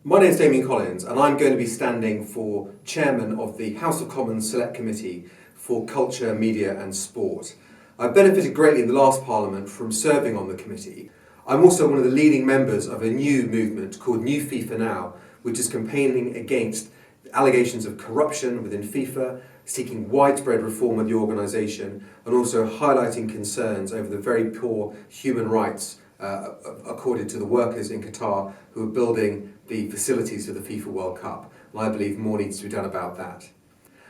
My name is Damian Collins and I'm going to be standing for Chairman of the House of Commons Select Committee for Culture, Media and Sport. I benefited greatly in the last Parliament from serving on the committee. I'm also one of the leading members of a new movement called New FIFA Now, which is campaigning against allegations of corruption within FIFA, seeking widespread reform of the organisation and also highlighting concerns over the very poor human rights accorded to the workers in Qatar who are building the facilities for the FIFA World Cup. And I believe more needs to be done about that.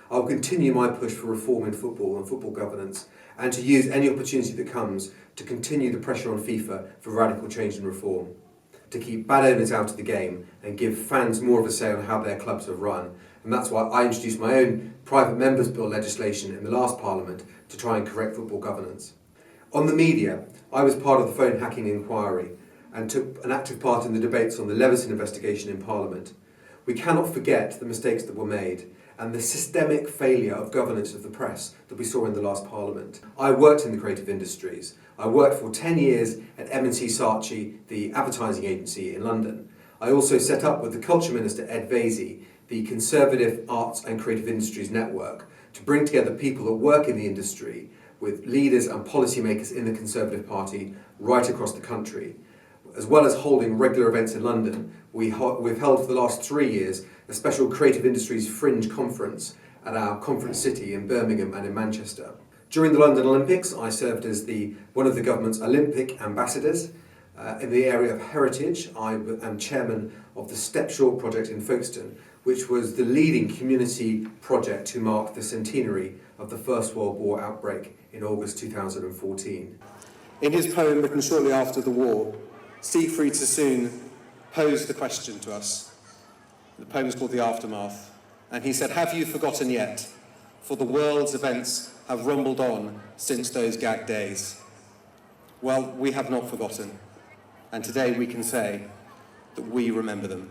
I'll continue my push for reform in football and football governance and to use any opportunity that comes to continue the pressure on FIFA for radical change and reform, to keep bad owners out of the game and give fans more of a say on how their clubs are run. And that's why I introduced my own private members' bill legislation in the last Parliament to try and correct football governance. On the media, I was part of the phone hacking inquiry and took an active part in the debates on the Leveson investigation in Parliament. We cannot forget the mistakes that were made and the systemic failure of governance of the press that we saw in the last Parliament. I worked in the creative industries. I worked for 10 years at M&C Saatchi, the advertising agency in London. I also set up with the Culture Minister Ed Vaizey the Conservative Arts and Creative Industries Network to bring together people that work in the industry with leaders and policymakers in the Conservative Party right across the country. As well as holding regular events in London, we've held for the last 3 years a special Creative Industries Fringe Conference at our conference city in Birmingham and in Manchester. During the London Olympics, I served as one of the government's Olympic ambassadors. In the area of heritage, I am chairman of the Step Short project in Folkestone, which was the leading community project to mark the centenary of the First World War outbreak in August 2014. In his poem written shortly after the war, Siegfried Sassoon posed the question to us. The poem is called The Aftermath, and he said, "Have you forgotten yet? For the world's events have rumbled on since those gag days." Well, we have not forgotten, and today we can say that we remember them.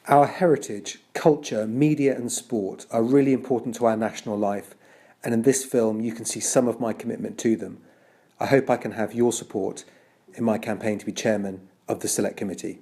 Our heritage, culture, media and sport are really important to our national life, and in this film you can see some of my commitment to them. I hope I can have your support in my campaign to be chairman of the Select Committee.